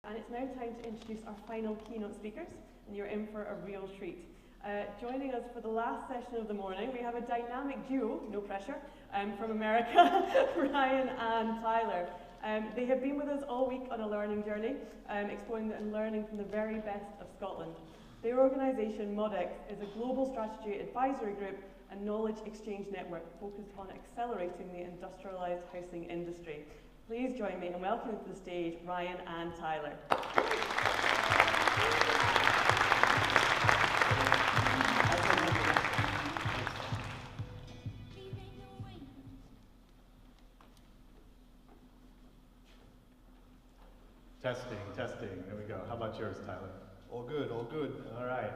And it's now time to introduce our final keynote speakers, and you're in for a real treat. Joining us for the last session of the morning, we have a dynamic duo, no pressure, from America, Ryan and Tyler. They have been with us all week on a learning journey, exploring and learning from the very best of Scotland. Their organisation, MODEX, is a global strategy advisory group and knowledge exchange network focused on accelerating the industrialised housing industry. Please join me in welcoming to the stage Ryan and Tyler. Testing, testing. There we go. How about yours, Tyler? All good, all good. All right.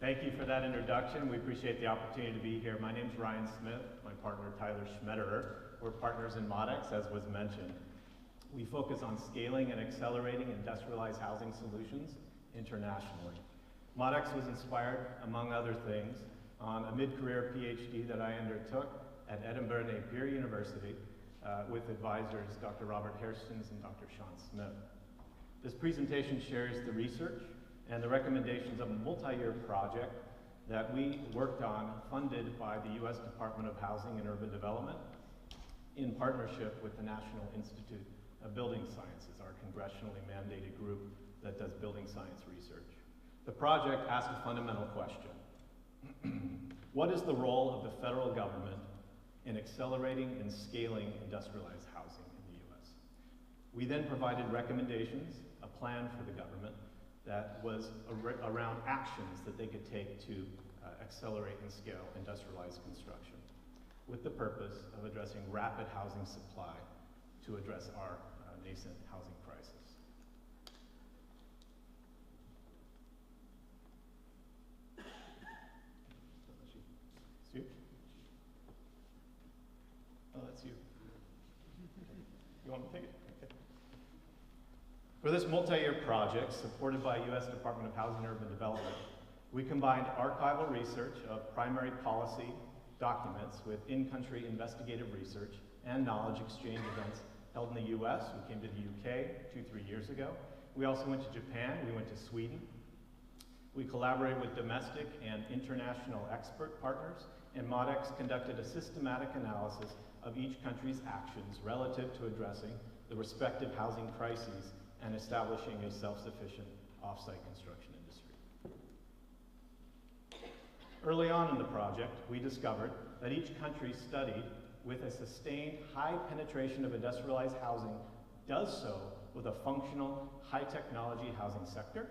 Thank you for that introduction. We appreciate the opportunity to be here. My name's Ryan Smith, my partner Tyler Schmetterer. We're partners in MODEX, as was mentioned. We focus on scaling and accelerating industrialized housing solutions internationally. MODEX was inspired, among other things, on a mid-career PhD that I undertook at Edinburgh Napier University with advisors Dr. Robert Hairston's and Dr. Sean Smith. This presentation shares the research and the recommendations of a multi-year project that we worked on, funded by the U.S. Department of Housing and Urban Development in partnership with the National Institute of Building Sciences, our congressionally mandated group that does building science research. The project asked a fundamental question. What is the role of the federal government in accelerating and scaling industrialized housing in the U.S.? We then provided recommendations, a plan for the government that was around actions that they could take to accelerate and scale industrialized construction, with the purpose of addressing rapid housing supply to address our nascent housing crisis. It's you? Oh, that's you. You want me to take it? Okay. For this multi-year project, supported by U.S. Department of Housing and Urban Development, we combined archival research of primary policy documents with in-country investigative research and knowledge exchange events held in the US. We came to the UK 2-3 years ago. We also went to Japan, we went to Sweden. We collaborated with domestic and international expert partners, and MODEX conducted a systematic analysis of each country's actions relative to addressing the respective housing crises and establishing a self-sufficient off-site construction industry. Early on in the project, we discovered that each country studied with a sustained high penetration of industrialized housing does so with a functional, high-technology housing sector,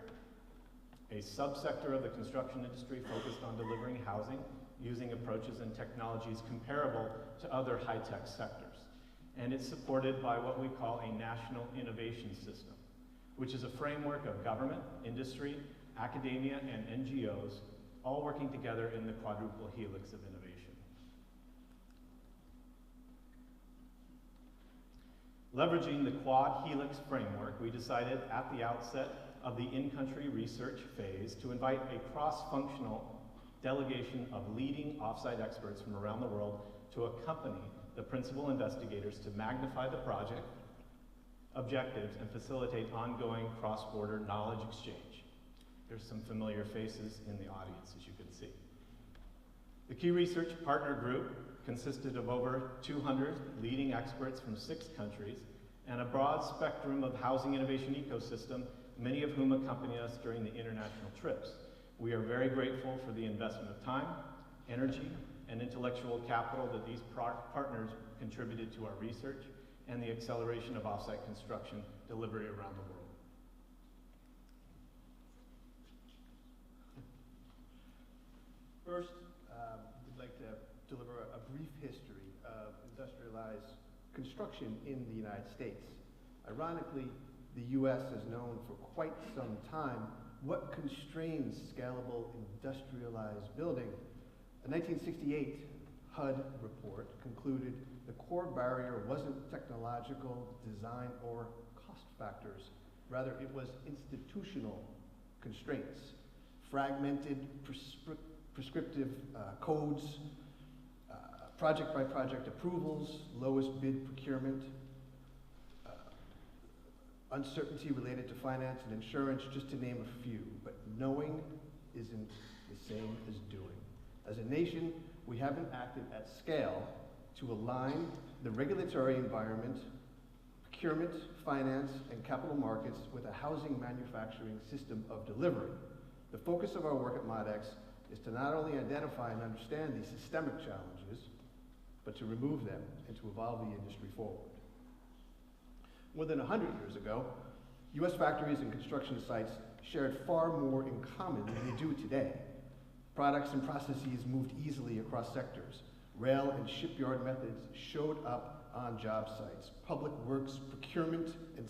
a subsector of the construction industry focused on delivering housing using approaches and technologies comparable to other high-tech sectors. And it's supported by what we call a national innovation system, which is a framework of government, industry, academia, and NGOs all working together in the quadruple helix of innovation. Leveraging the quad helix framework, we decided at the outset of the in-country research phase to invite a cross-functional delegation of leading off-site experts from around the world to accompany the principal investigators to magnify the project objectives and facilitate ongoing cross-border knowledge exchange. There's some familiar faces in the audience, as you can see. The key research partner group consisted of over 200 leading experts from 6 countries and a broad spectrum of housing innovation ecosystem, many of whom accompanied us during the international trips. We are very grateful for the investment of time, energy, and intellectual capital that these partners contributed to our research and the acceleration of off-site construction delivery around the world. First, we'd like to deliver a brief history of industrialized construction in the United States. Ironically, the U.S. has known for quite some time what constrains scalable industrialized building. A 1968 HUD report concluded the core barrier wasn't technological, design, or cost factors. Rather, it was institutional constraints, fragmented prescriptive codes, project-by-project approvals, lowest bid procurement, uncertainty related to finance and insurance, just to name a few. But knowing isn't the same as doing. As a nation, we haven't acted at scale to align the regulatory environment, procurement, finance, and capital markets with a housing manufacturing system of delivery. The focus of our work at MODEX is to not only identify and understand these systemic challenges, but to remove them and to evolve the industry forward. More than 100 years ago, US factories and construction sites shared far more in common than they do today. Products and processes moved easily across sectors. Rail and shipyard methods showed up on job sites. Public works, procurement, and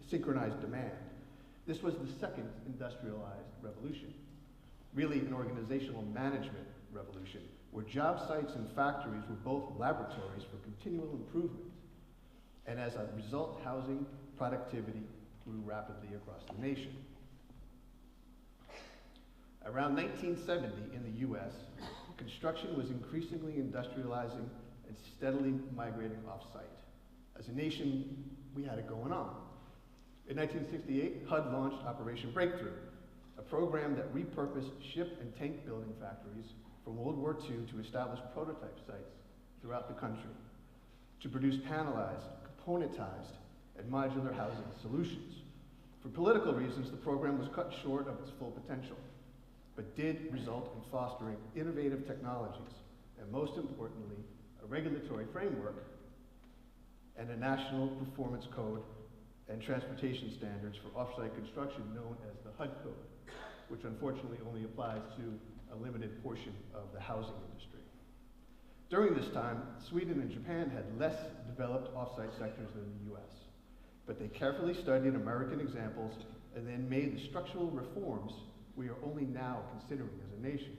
synchronized demand. This was the second industrialized revolution, really an organizational management revolution, where job sites and factories were both laboratories for continual improvement. And as a result, housing productivity grew rapidly across the nation. Around 1970 in the US, construction was increasingly industrializing and steadily migrating off-site. As a nation, we had it going on. In 1968, HUD launched Operation Breakthrough, a program that repurposed ship and tank building factories from World War II to establish prototype sites throughout the country, to produce panelized, componentized, and modular housing solutions. For political reasons, the program was cut short of its full potential, but did result in fostering innovative technologies, and most importantly, a regulatory framework and a national performance code and transportation standards for off-site construction known as the HUD code, which unfortunately only applies to a limited portion of the housing industry. During this time, Sweden and Japan had less developed off-site sectors than the US, but they carefully studied American examples and then made the structural reforms we are only now considering as a nation.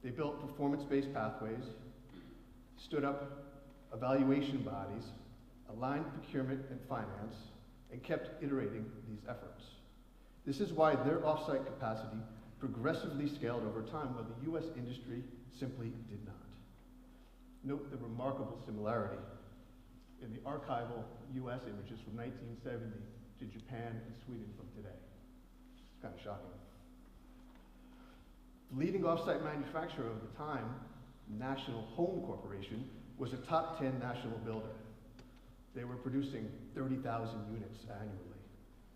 They built performance-based pathways, stood up evaluation bodies, aligned procurement and finance, and kept iterating these efforts. This is why their off-site capacity progressively scaled over time, while the US industry simply did not. Note the remarkable similarity in the archival US images from 1970 to Japan and Sweden from today. It's kind of shocking. The leading off-site manufacturer of the time, National Home Corporation, was a top 10 national builder. They were producing 30,000 units annually,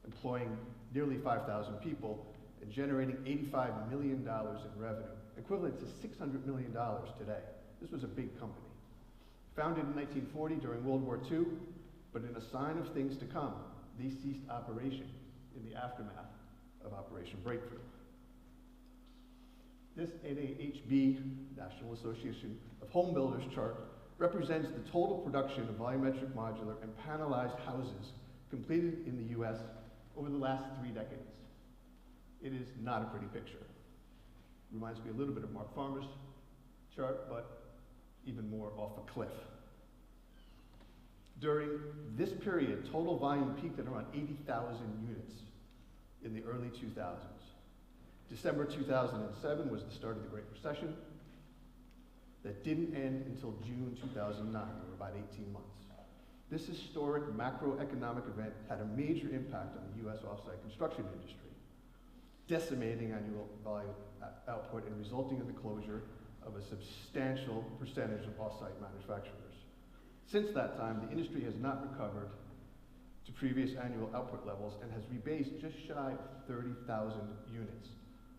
employing nearly 5,000 people and generating $85 million in revenue, equivalent to $600 million today. This was a big company. Founded in 1940 during World War II, but in a sign of things to come, they ceased operation in the aftermath of Operation Breakthrough. This NAHB, National Association of Home Builders chart, represents the total production of volumetric, modular, and panelized houses completed in the US over the last 3 decades. It is not a pretty picture. Reminds me a little bit of Mark Farmer's chart, but even more off a cliff. During this period, total volume peaked at around 80,000 units in the early 2000s. December 2007 was the start of the Great Recession that didn't end until June 2009, or about 18 months. This historic macroeconomic event had a major impact on the US off-site construction industry, decimating annual volume output and resulting in the closure of a substantial percentage of off-site manufacturers. Since that time, the industry has not recovered to previous annual output levels and has rebased just shy of 30,000 units,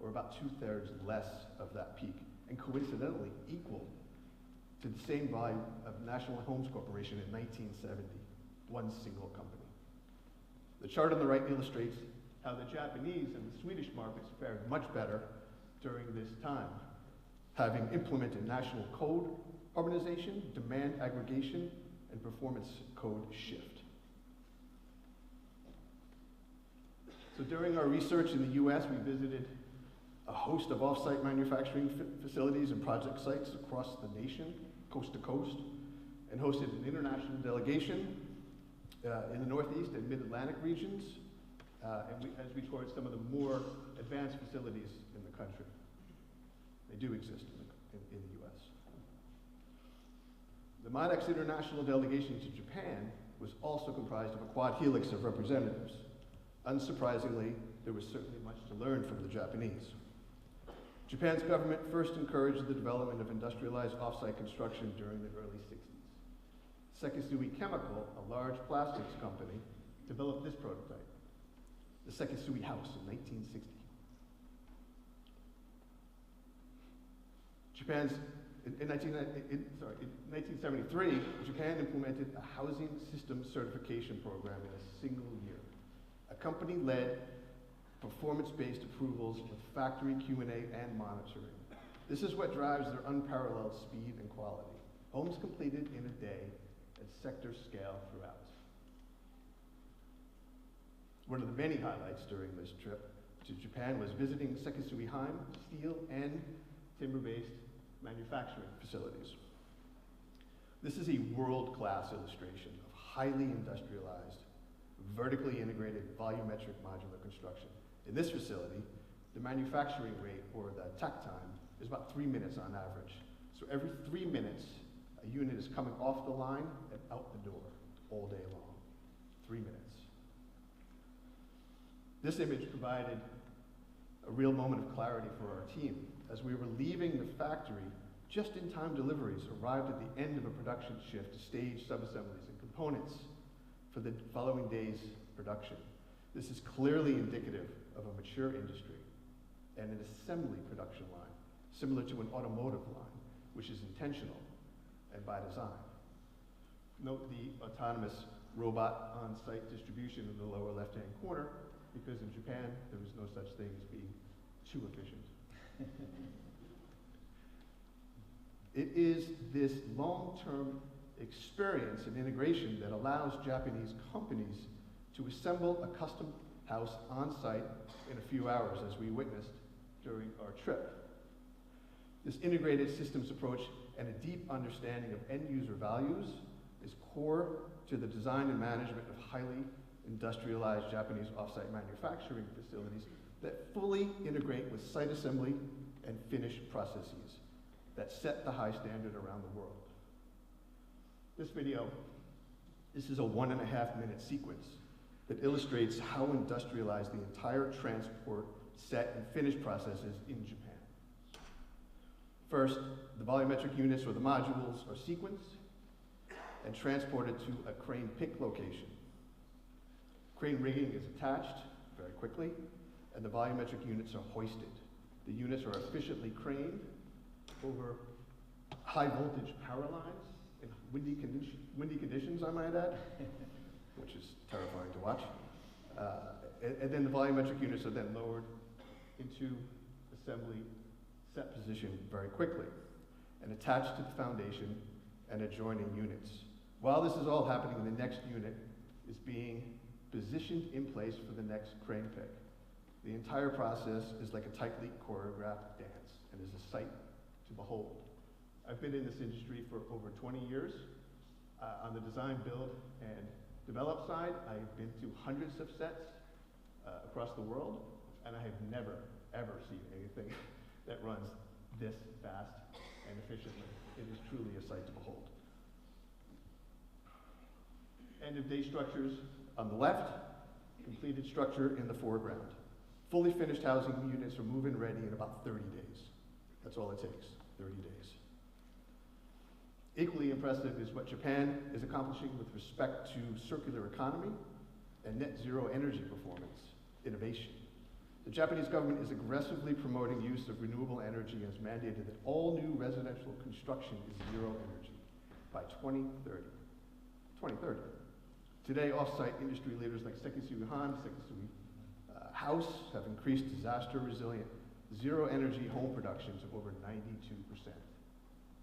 or about 2/3 less of that peak, and coincidentally equal to the same volume of National Homes Corporation in 1970, one single company. The chart on the right illustrates how the Japanese and the Swedish markets fared much better during this time, having implemented national code harmonization, demand aggregation, and performance code shift. So during our research in the US, we visited a host of off-site manufacturing facilities and project sites across the nation, coast to coast, and hosted an international delegation in the Northeast and Mid-Atlantic regions, as we toured some of the more advanced facilities in the country. They do exist in the US. The MODEX international delegation to Japan was also comprised of a quad helix of representatives. Unsurprisingly, there was certainly much to learn from the Japanese. Japan's government first encouraged the development of industrialized offsite construction during the early 60s. Sekisui Chemical, a large plastics company, developed this prototype, the Sekisui House, in 1960. In 1973, Japan implemented a housing system certification program in a single year. A company-led, performance-based approvals with factory Q&A and monitoring. This is what drives their unparalleled speed and quality. Homes completed in a day at sector scale throughout. One of the many highlights during this trip to Japan was visiting Sekisui Heim steel and timber-based manufacturing facilities. This is a world-class illustration of highly industrialized, vertically integrated volumetric modular construction. In this facility, the manufacturing rate, or the takt time, is about 3 minutes on average. So every 3 minutes, a unit is coming off the line and out the door all day long. 3 minutes. This image provided a real moment of clarity for our team. As we were leaving the factory, just-in-time deliveries arrived at the end of a production shift to stage subassemblies and components for the following day's production. This is clearly indicative of a mature industry and an assembly production line, similar to an automotive line, which is intentional and by design. Note the autonomous robot on-site distribution in the lower left-hand corner, because in Japan, there is no such thing as being too efficient. It is this long-term experience and integration that allows Japanese companies to assemble a custom house on-site in a few hours, as we witnessed during our trip. This integrated systems approach and a deep understanding of end-user values is core to the design and management of highly industrialized Japanese off-site manufacturing facilities that fully integrate with site assembly and finished processes that set the high standard around the world. This video, this is a 1.5-minute sequence that illustrates how industrialized the entire transport, set, and finish processes in Japan. First, the volumetric units or the modules are sequenced and transported to a crane pick location. Crane rigging is attached very quickly, and the volumetric units are hoisted. The units are efficiently craned over high voltage power lines in windy conditions, I might add, which is terrifying to watch. And then the volumetric units are then lowered into assembly set position very quickly and attached to the foundation and adjoining units. While this is all happening, the next unit is being positioned in place for the next crane pick. The entire process is like a tightly choreographed dance and is a sight to behold. I've been in this industry for over 20 years. On the design, build, and develop side, I've been to hundreds of sets across the world, and I have never, ever seen anything that runs this fast and efficiently. It is truly a sight to behold. End-of-day structures on the left, completed structure in the foreground. Fully finished housing units are move-in ready in about 30 days. That's all it takes, 30 days. Equally impressive is what Japan is accomplishing with respect to circular economy and net zero energy performance innovation. The Japanese government is aggressively promoting use of renewable energy and has mandated that all new residential construction is zero energy by 2030. 2030. Today, off-site industry leaders like Sekisui Heim, Sekisui House have increased disaster-resilient zero energy home productions of over 92%.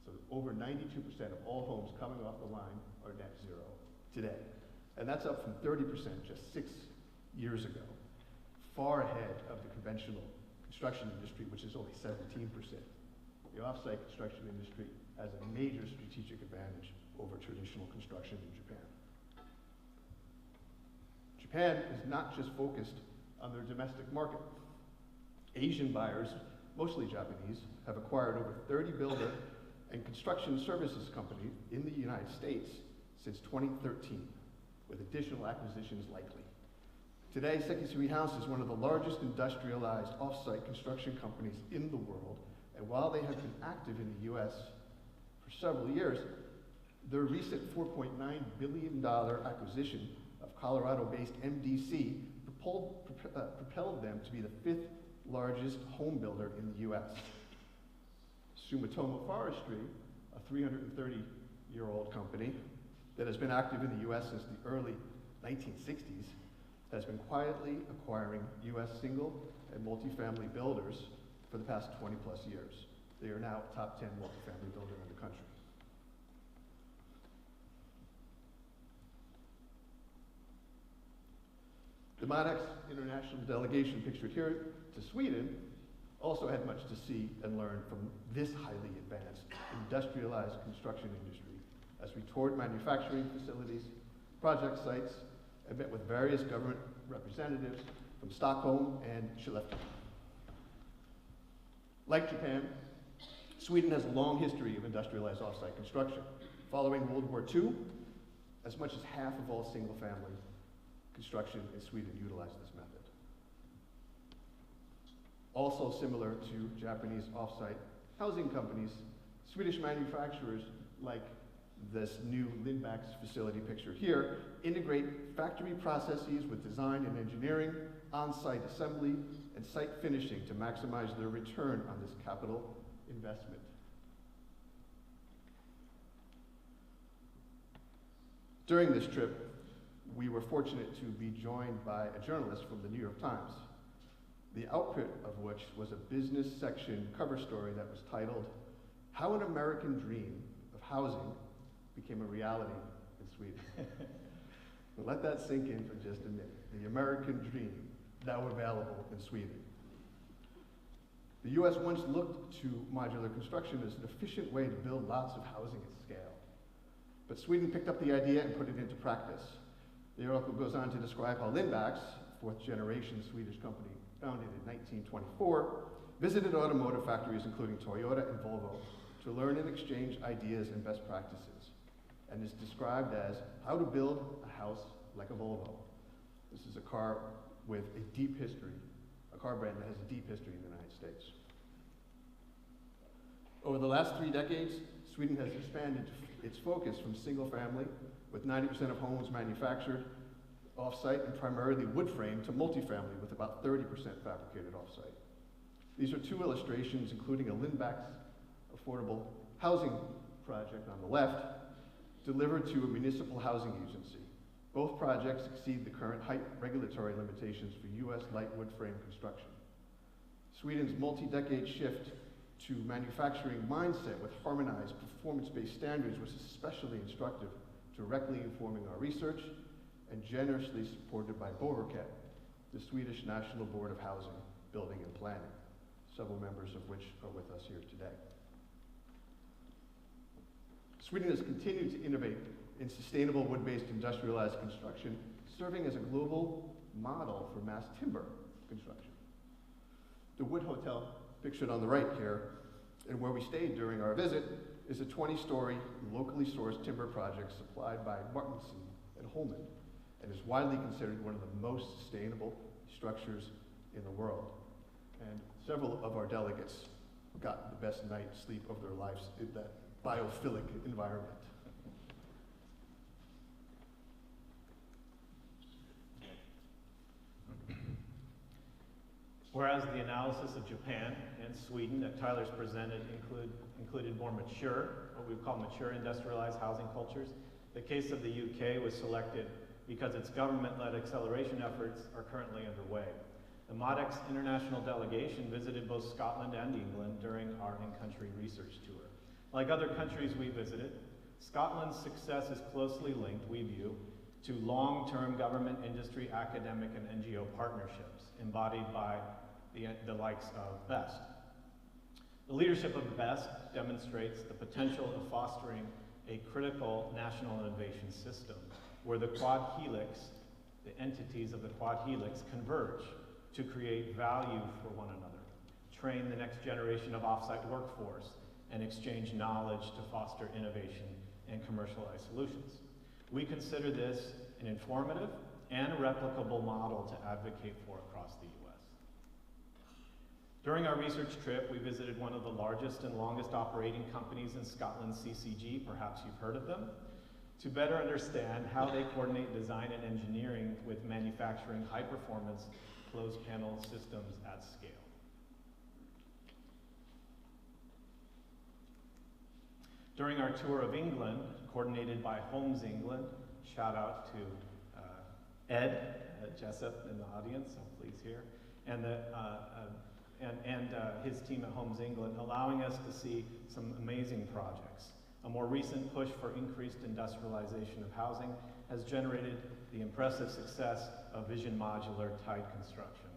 So over 92% of all homes coming off the line are net zero today. And that's up from 30% just 6 years ago, far ahead of the conventional construction industry, which is only 17%. The off-site construction industry has a major strategic advantage over traditional construction in Japan. Japan is not just focused on their domestic market. Asian buyers, mostly Japanese, have acquired over 30 builder and construction services companies in the United States since 2013. with additional acquisitions likely. Today, Second Street House is one of the largest industrialized off-site construction companies in the world, and while they have been active in the US for several years, their recent $4.9 billion acquisition of Colorado-based MDC propelled them to be the 5th largest home builder in the US. Sumitomo Forestry, a 330-year-old company that has been active in the US since the early 1960s, has been quietly acquiring US single and multifamily builders for the past 20 plus years. They are now a top 10 multifamily builder in the country. The Modex international delegation pictured here to Sweden also had much to see and learn from this highly advanced industrialized construction industry as we toured manufacturing facilities, project sites, and met with various government representatives from Stockholm and Skellefteå. Like Japan, Sweden has a long history of industrialized off-site construction. Following World War II, as much as half of all single-family construction in Sweden utilized this method. Also similar to Japanese off-site housing companies, Swedish manufacturers like this new Lindbäck's facility pictured here integrate factory processes with design and engineering, on-site assembly, and site finishing to maximize their return on this capital investment. During this trip, we were fortunate to be joined by a journalist from the New York Times, the output of which was a business section cover story that was titled, "How an American Dream of Housing Became a Reality in Sweden." Let that sink in for just a minute. The American dream, now available in Sweden. The US once looked to modular construction as an efficient way to build lots of housing at scale. But Sweden picked up the idea and put it into practice. The article goes on to describe how Lindbäck's, fourth-generation Swedish company founded in 1924, visited automotive factories including Toyota and Volvo to learn and exchange ideas and best practices, and is described as how to build a house like a Volvo. This is a car with a deep history, a car brand that has a deep history in the United States. Over the last 3 decades, Sweden has expanded its focus from single family, with 90% of homes manufactured off-site and primarily wood frame, to multifamily with about 30% fabricated off-site. These are 2 illustrations, including a Lindbäck's affordable housing project on the left, delivered to a municipal housing agency. Both projects exceed the current height regulatory limitations for US light wood frame construction. Sweden's multi-decade shift to manufacturing mindset with harmonized performance-based standards was especially instructive, directly informing our research and generously supported by Boverket, the Swedish National Board of Housing, Building and Planning, several members of which are with us here today. Sweden has continued to innovate in sustainable wood-based industrialized construction, serving as a global model for mass timber construction. The Wood Hotel, pictured on the right here, and where we stayed during our visit, is a 20-story, locally sourced timber project supplied by Martinson and Holman, and is widely considered one of the most sustainable structures in the world. And several of our delegates got the best night's sleep of their lives in that biophilic environment. Whereas the analysis of Japan and Sweden that Tyler's presented included more mature, what we would call mature industrialized housing cultures, the case of the UK was selected because its government-led acceleration efforts are currently underway. The Modex International Delegation visited both Scotland and England during our in-country research tour. Like other countries we visited, Scotland's success is closely linked, we view, to long-term government, industry, academic, and NGO partnerships embodied by the likes of BEST. The leadership of BEST demonstrates the potential of fostering a critical national innovation system where the quad helix, the entities of the quad helix, converge to create value for one another, train the next generation of off-site workforce, and exchange knowledge to foster innovation and commercialize solutions. We consider this an informative and replicable model to advocate for across the US. During our research trip, we visited one of the largest and longest operating companies in Scotland, CCG, perhaps you've heard of them, to better understand how they coordinate design and engineering with manufacturing high-performance closed panel systems at scale. During our tour of England, coordinated by Homes England, shout out to Ed Jessup in the audience, so please hear, and his team at Homes England, allowing us to see some amazing projects. A more recent push for increased industrialization of housing has generated the impressive success of Vision Modular tied construction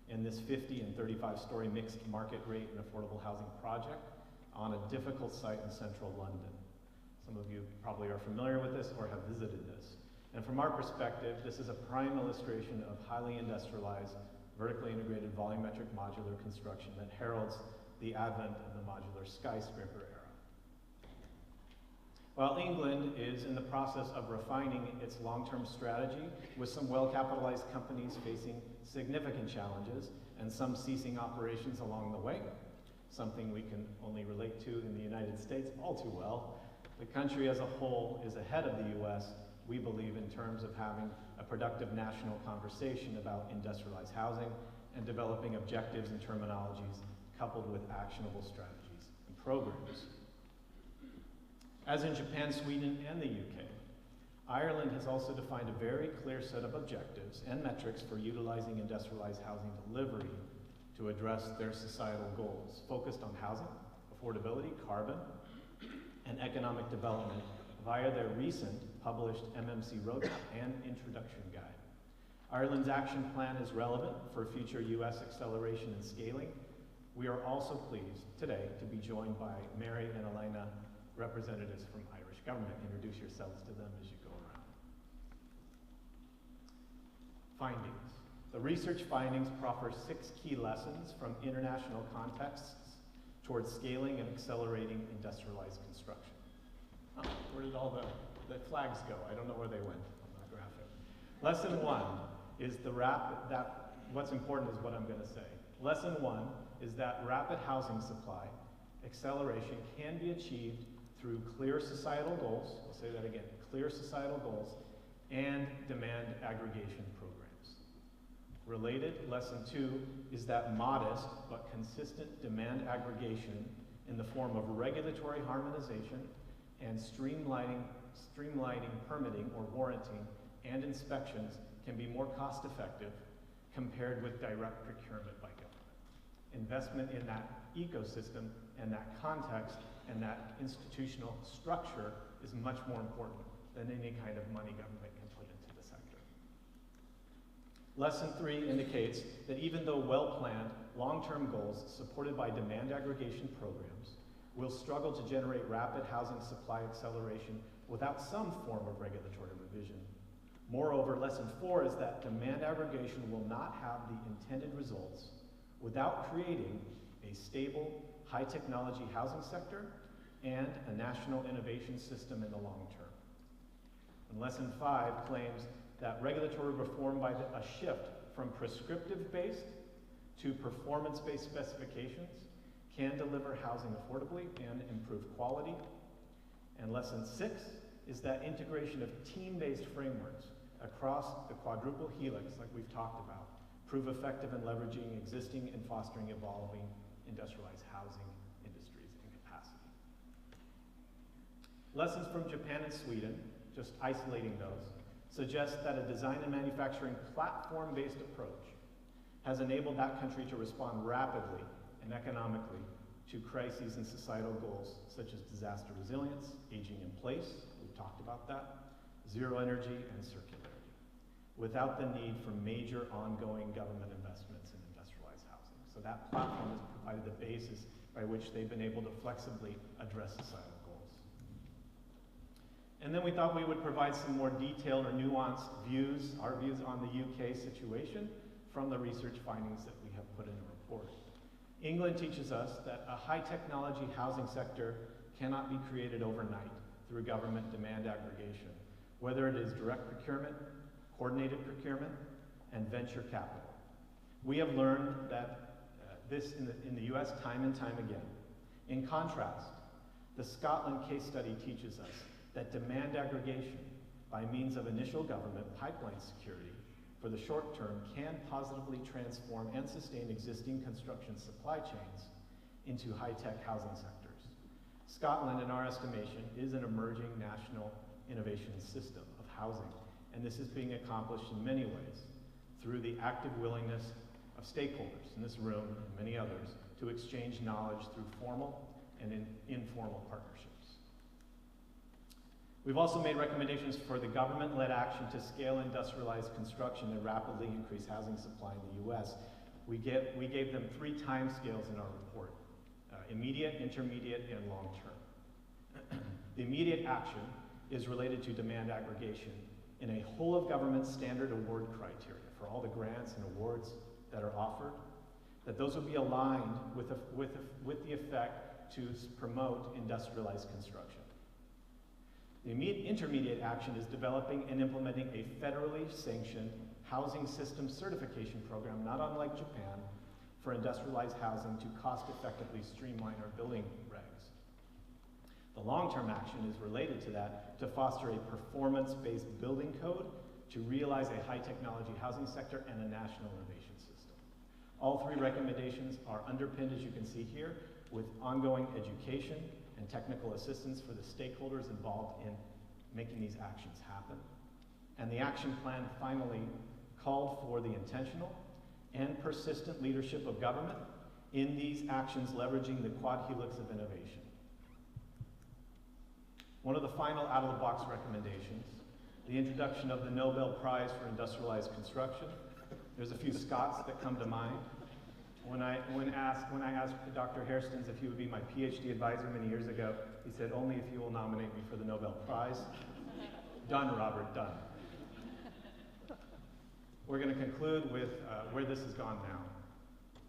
in this 50 and 35-story mixed market rate and affordable housing project on a difficult site in central London. Some of you probably are familiar with this or have visited this. And from our perspective, this is a prime illustration of highly industrialized, vertically integrated volumetric modular construction that heralds the advent of the modular skyscraper era. While England is in the process of refining its long-term strategy, with some well-capitalized companies facing significant challenges and some ceasing operations along the way, something we can only relate to in the United States all too well, the country as a whole is ahead of the US, we believe, in terms of having a productive national conversation about industrialized housing and developing objectives and terminologies coupled with actionable strategies and programs. As in Japan, Sweden, and the UK, Ireland has also defined a very clear set of objectives and metrics for utilizing industrialized housing delivery to address their societal goals, focused on housing, affordability, carbon, and economic development via their recent published MMC roadmap and introduction guide. Ireland's action plan is relevant for future US acceleration and scaling. We are also pleased today to be joined by Mary and Elena, representatives from Irish government. Introduce yourselves to them as you go around. Findings. The research findings proffer 6 key lessons from international contexts towards scaling and accelerating industrialized construction. Oh, where did all the flags go? I don't know where they went on the graphic. Lesson 1 is what's important is what I'm going to say. Lesson 1 is that rapid housing supply acceleration can be achieved through clear societal goals, I'll say that again, clear societal goals, and demand aggregation programs. Related, lesson 2 is that modest but consistent demand aggregation in the form of regulatory harmonization and streamlining permitting or warranting and inspections can be more cost effective compared with direct procurement by government. Investment in that ecosystem and that context and that institutional structure is much more important than any kind of money government can put into the sector. Lesson 3 indicates that even though well-planned, long-term goals supported by demand aggregation programs will struggle to generate rapid housing supply acceleration without some form of regulatory revision. Moreover, lesson 4 is that demand aggregation will not have the intended results without creating a stable, high-technology housing sector and a national innovation system in the long term. And lesson 5 claims that regulatory reform by a shift from prescriptive-based to performance-based specifications can deliver housing affordably and improve quality. And lesson 6 is that integration of team-based frameworks across the quadruple helix, like we've talked about, prove effective in leveraging existing and fostering evolving industrialized housing industries and capacity. Lessons from Japan and Sweden, just isolating those, suggest that a design and manufacturing platform-based approach has enabled that country to respond rapidly and economically to crises and societal goals such as disaster resilience, aging in place, we've talked about that, zero energy, and circularity, without the need for major ongoing government investments in industrialized housing. So that platform has provided the basis by which they've been able to flexibly address societal goals. And then we thought we would provide some more detailed or nuanced views, our views on the UK situation from the research findings that we have put in the report. England teaches us that a high-technology housing sector cannot be created overnight through government demand aggregation, whether it is direct procurement, coordinated procurement, and venture capital. We have learned that this in the US time and time again. In contrast, the Scotland case study teaches us that demand aggregation by means of initial government pipeline security for the short term can positively transform and sustain existing construction supply chains into high-tech housing sectors. Scotland, in our estimation, is an emerging national innovation system of housing, and this is being accomplished in many ways through the active willingness of stakeholders in this room and many others to exchange knowledge through formal and informal partnerships. We've also made recommendations for the government-led action to scale industrialized construction and rapidly increase housing supply in the US. We gave them 3 time scales in our report: immediate, intermediate, and long-term. The immediate action is related to demand aggregation in a whole-of-government standard award criteria for all the grants and awards that are offered, that those will be aligned with the effect to promote industrialized construction. The intermediate action is developing and implementing a federally sanctioned housing system certification program, not unlike Japan, for industrialized housing to cost-effectively streamline our building regs. The long-term action is related to that, to foster a performance-based building code to realize a high-technology housing sector and a national innovation system. All 3 recommendations are underpinned, as you can see here, with ongoing education and technical assistance for the stakeholders involved in making these actions happen. And the action plan finally called for the intentional and persistent leadership of government in these actions, leveraging the quad helix of innovation. One of the final out-of-the-box recommendations, the introduction of the Nobel Prize for Industrialized Construction. There's a few Scots that come to mind. When I asked Dr. Hairstons if he would be my PhD advisor many years ago, he said, "Only if you will nominate me for the Nobel Prize." Done, Robert, done. We're going to conclude with where this has gone now.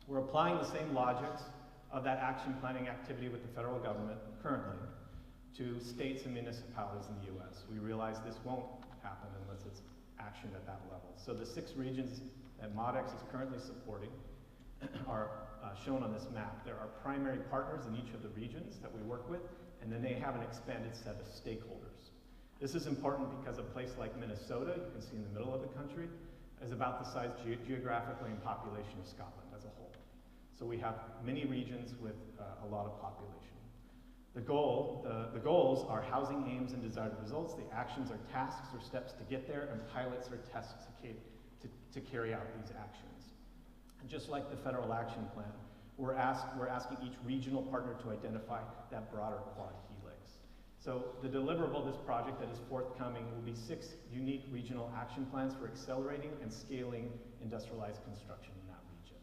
We're applying the same logics of that action planning activity with the federal government currently to states and municipalities in the US. We realize this won't happen unless it's action at that level. So the 6 regions that MODEX is currently supporting are shown on this map. There are primary partners in each of the regions that we work with, and then they have an expanded set of stakeholders. This is important because a place like Minnesota, you can see in the middle of the country, is about the size geographically and population of Scotland as a whole. So we have many regions with a lot of population. The goals are housing aims and desired results. The actions are tasks or steps to get there, and pilots are tests to carry out these actions. And just like the federal action plan, we're asking each regional partner to identify that broader quad helix. So the deliverable of this project that is forthcoming will be 6 unique regional action plans for accelerating and scaling industrialized construction in that region.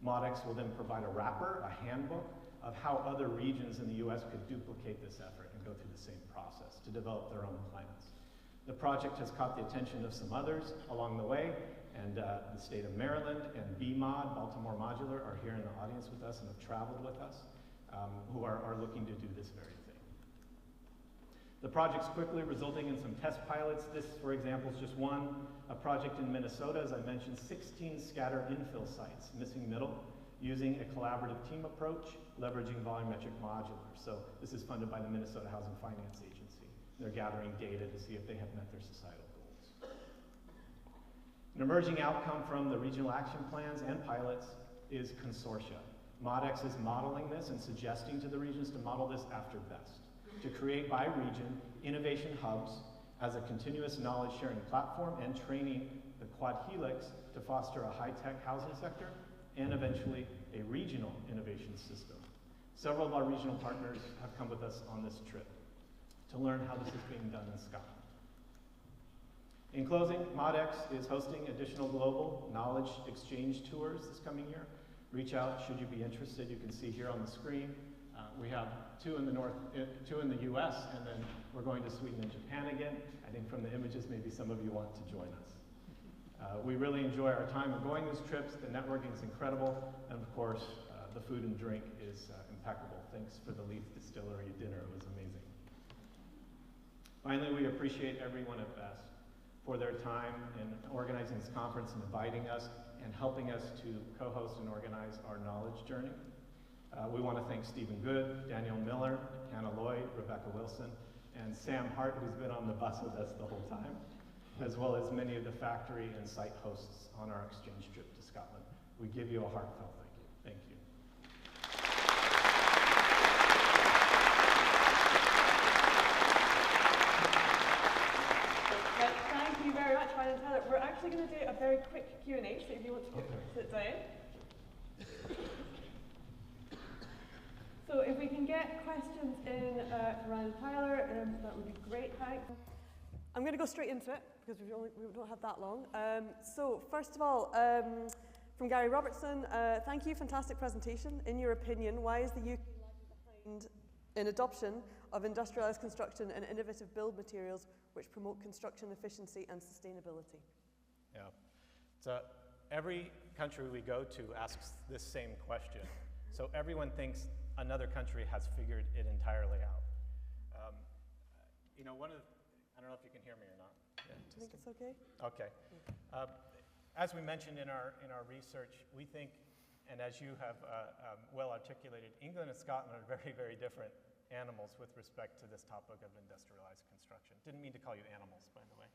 MODEX will then provide a wrapper, a handbook, of how other regions in the US could duplicate this effort and go through the same process to develop their own plans. The project has caught the attention of some others along the way, and the state of Maryland and BMOD, Baltimore Modular, are here in the audience with us and have traveled with us, who are looking to do this very thing. The project's quickly resulting in some test pilots. This, for example, is just a project in Minnesota, as I mentioned, 16 scattered infill sites, missing middle, using a collaborative team approach, leveraging volumetric modular. So this is funded by the Minnesota Housing Finance Agency. They're gathering data to see if they have met their societal goals. An emerging outcome from the regional action plans and pilots is consortia. MODEX is modeling this and suggesting to the regions to model this after BEST, to create by region innovation hubs as a continuous knowledge sharing platform and training the quad helix to foster a high-tech housing sector and eventually a regional innovation system. Several of our regional partners have come with us on this trip to learn how this is being done in Scotland. In closing, MODEX is hosting additional global knowledge exchange tours this coming year. Reach out should you be interested. You can see here on the screen. We have 2 in the US, and then we're going to Sweden and Japan again. I think from the images, maybe some of you want to join us. We really enjoy our time of going these trips. The networking is incredible, and of course, the food and drink is impeccable. Thanks for the Leaf Distillery dinner. It was amazing. Finally, we appreciate everyone at BEST for their time in organizing this conference and inviting us and helping us to co-host and organize our knowledge journey. We want to thank Stephen Good, Daniel Miller, Hannah Lloyd, Rebecca Wilson, and Sam Hart, who's been on the bus with us the whole time, as well as many of the factory and site hosts on our exchange trip to Scotland. We give you a heartfelt thank you. Thank you. Thank you very much, Ryan and Tyler. We're actually going to do a very quick Q&A, so if you want to sit down. So if we can get questions in for Ryan and Tyler, that would be great, thanks. I'm going to go straight into it, because we don't have that long. So first of all, from Gary Robertson, thank you, fantastic presentation. In your opinion, why is the UK lagging behind in adoption of industrialized construction and innovative build materials which promote construction efficiency and sustainability? Yeah, so every country we go to asks this same question. So everyone thinks another country has figured it entirely out. You know, I don't know if you can hear me or not. Yeah, I think it's okay. Okay. As we mentioned in our research, we think, and as you have well articulated, England and Scotland are very, very different animals with respect to this topic of industrialized construction. Didn't mean to call you animals, by the way.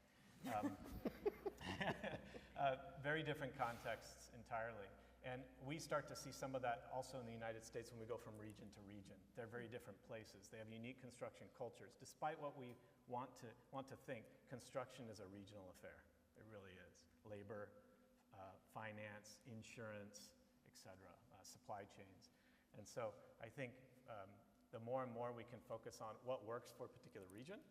Very different contexts entirely. And we start to see some of that also in the United States when we go from region to region. They're very different places. They have unique construction cultures. Despite what we want to think, construction is a regional affair. It really is. Labor, finance, insurance, etc., supply chains. And so I think the more and more we can focus on what works for a particular region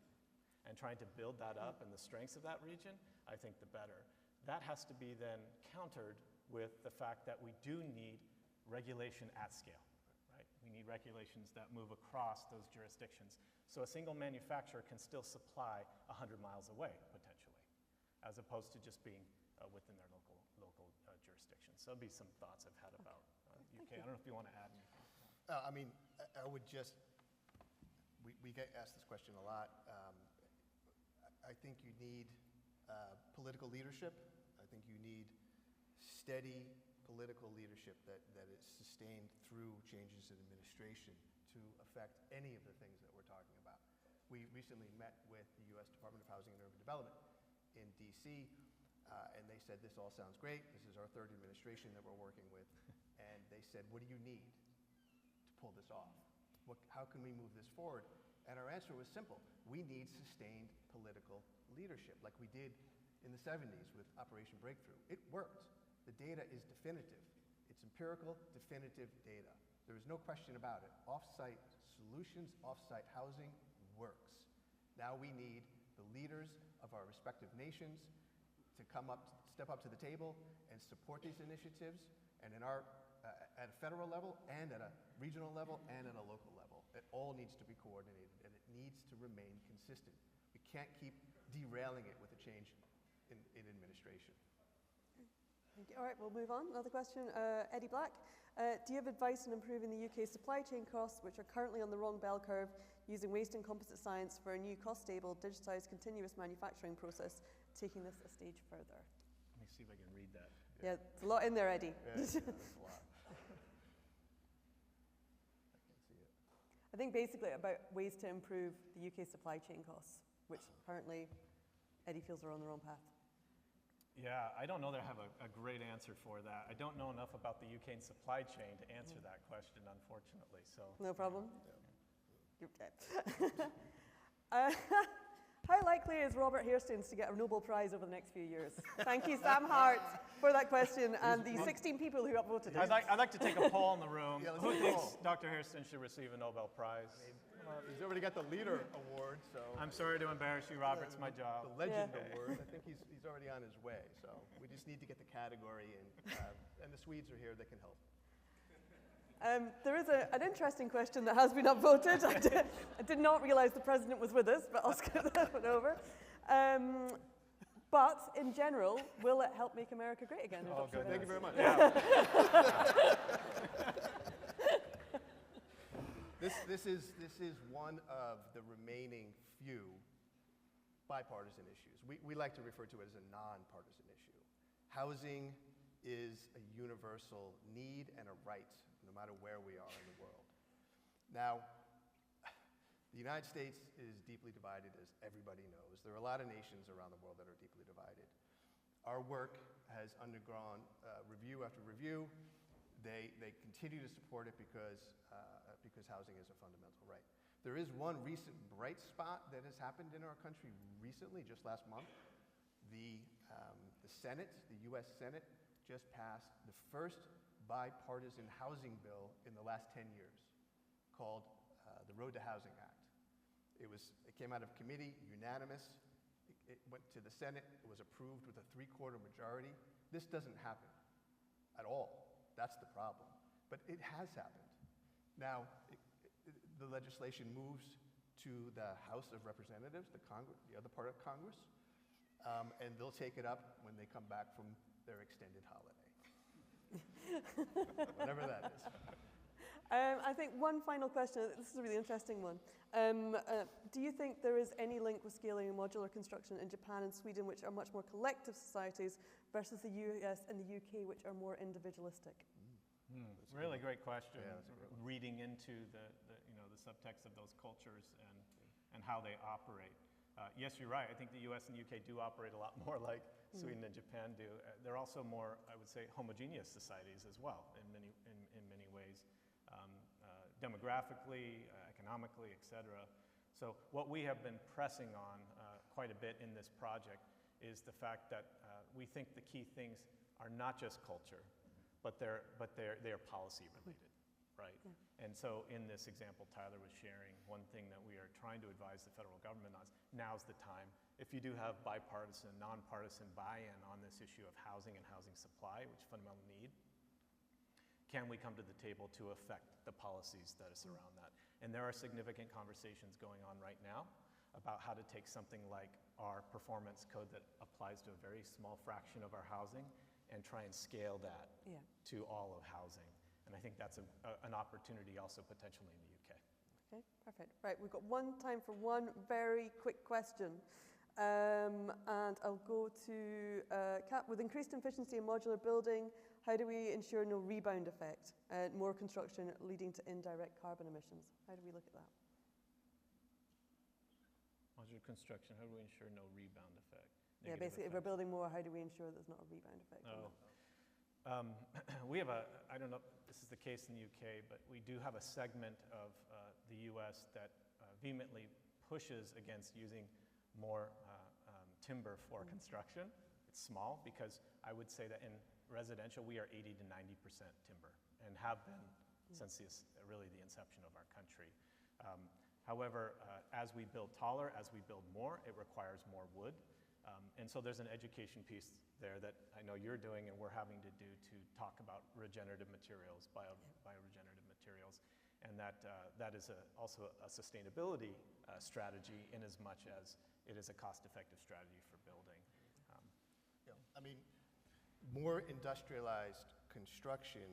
and trying to build that up and the strengths of that region, I think the better. That has to be then countered with the fact that we do need regulation at scale, right? We need regulations that move across those jurisdictions. So a single manufacturer can still supply 100 miles away, potentially, as opposed to just being within their local jurisdiction. So there'll be some thoughts I've had about UK. I don't know if you want to add anything. I mean, I would just, we get asked this question a lot. I think you need political leadership. I think you need steady political leadership that is sustained through changes in administration to affect any of the things that we're talking about. We recently met with the U.S. Department of Housing and Urban Development in D.C., and they said, this all sounds great. This is our third administration that we're working with. And they said, what do you need to pull this off? How can we move this forward? And our answer was simple. We need sustained political leadership, like we did in the 70s with Operation Breakthrough. It worked. The data is definitive. It's empirical, definitive data. There is no question about it. Off-site solutions, off-site housing works. Now we need the leaders of our respective nations to step up to the table and support these initiatives, and at a federal level, and at a regional level, and at a local level. It all needs to be coordinated, and it needs to remain consistent. We can't keep derailing it with a change in administration. Thank you. All right, we'll move on. Another question, Eddie Black. Do you have advice on improving the UK supply chain costs, which are currently on the wrong bell curve, using waste and composite science for a new cost-stable, digitized, continuous manufacturing process, taking this a stage further? Let me see if I can read that. Yeah, there's a lot in there, Eddie. Yeah, there's a lot. I can see it. I think basically about ways to improve the UK supply chain costs, which currently Eddie feels are on the wrong path. Yeah, I don't know that I have a great answer for that. I don't know enough about the UK and supply chain to answer that question, unfortunately. So no problem. Yeah. How likely is Robert Hairstones to get a Nobel Prize over the next few years? Thank you, Sam Hart, for that question, and the 16 people who upvoted it. I'd like to take a poll in the room. Yeah, Who thinks Dr. Hairston should receive a Nobel Prize? He's already got the leader award, so. I'm sorry to embarrass you, Robert. It's my job. The legend award. I think he's already on his way. So we just need to get the category, and the Swedes are here that can help. There is an interesting question that has been upvoted. I did not realize the president was with us, but I'll skip that one over. But in general, will it help make America great again? Oh, good. Thank you very much. Yeah. This is one of the remaining few bipartisan issues. We like to refer to it as a nonpartisan issue. Housing is a universal need and a right, no matter where we are in the world. Now, the United States is deeply divided, as everybody knows. There are a lot of nations around the world that are deeply divided. Our work has undergone review after review. They continue to support it because housing is a fundamental right. There is one recent bright spot that has happened in our country recently, just last month. The Senate, the US Senate, just passed the first bipartisan housing bill in the last 10 years, called the Road to Housing Act. It came out of committee, unanimous. It went to the Senate. It was approved with a 3/4 majority. This doesn't happen at all. That's the problem. But it has happened. Now, the legislation moves to the House of Representatives, the other part of Congress, and they'll take it up when they come back from their extended holiday. Whatever that is. I think one final question, this is a really interesting one. Do you think there is any link with scaling and modular construction in Japan and Sweden, which are much more collective societies, versus the US and the UK, which are more individualistic? Really great question. Yeah, that's a great one. Reading into the subtext of those cultures and how they operate. Yes, you're right. I think the US and UK do operate a lot more like Sweden and Japan do. They're also more, I would say, homogeneous societies as well in many ways, demographically, economically, et cetera. So what we have been pressing on quite a bit in this project is the fact that we think the key things are not just culture, but they're policy related, right? Yeah. And so in this example Tyler was sharing, one thing that we are trying to advise the federal government on is now's the time. If you do have bipartisan, nonpartisan buy-in on this issue of housing and housing supply, which fundamental need, can we come to the table to affect the policies that surround that? And there are significant conversations going on right now about how to take something like our performance code that applies to a very small fraction of our housing and try and scale that to all of housing. And I think that's an opportunity also potentially in the UK. Okay, perfect. Right, we've got time for one very quick question. And I'll go to Kat. With increased efficiency in modular building, how do we ensure no rebound effect? More construction leading to indirect carbon emissions. How do we look at that? Modular construction, how do we ensure no rebound effect? Yeah, basically, if we're building more, how do we ensure there's not a rebound effect? We have I don't know if this is the case in the UK, but we do have a segment of the US that vehemently pushes against using more timber for construction. It's small because I would say that in residential we are 80 to 90% timber and have been since really the inception of our country. However, as we build taller, as we build more, it requires more wood. And so there's an education piece there that I know you're doing and we're having to do to talk about regenerative materials, bioregenerative materials, and that is also a sustainability strategy in as much as it is a cost-effective strategy for building. Yeah, I mean, more industrialized construction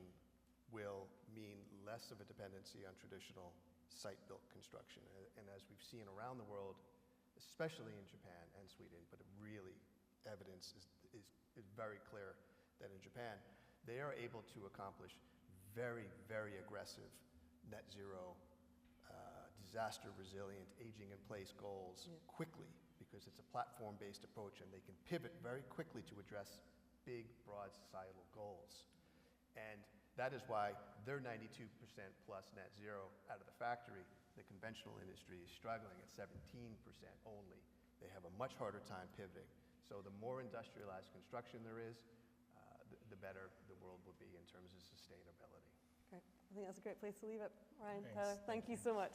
will mean less of a dependency on traditional site-built construction. And as we've seen around the world, especially in Japan and Sweden, but really evidence is very clear that in Japan, they are able to accomplish very, very aggressive net zero, disaster resilient, aging in place goals quickly, because it's a platform-based approach and they can pivot very quickly to address big, broad societal goals. And that is why they're 92% plus net zero out of the factory. The conventional industry is struggling at 17% only. They have a much harder time pivoting. So the more industrialized construction there is, the better the world will be in terms of sustainability. Great. I think that's a great place to leave it. Ryan, Tyler, thank you so much.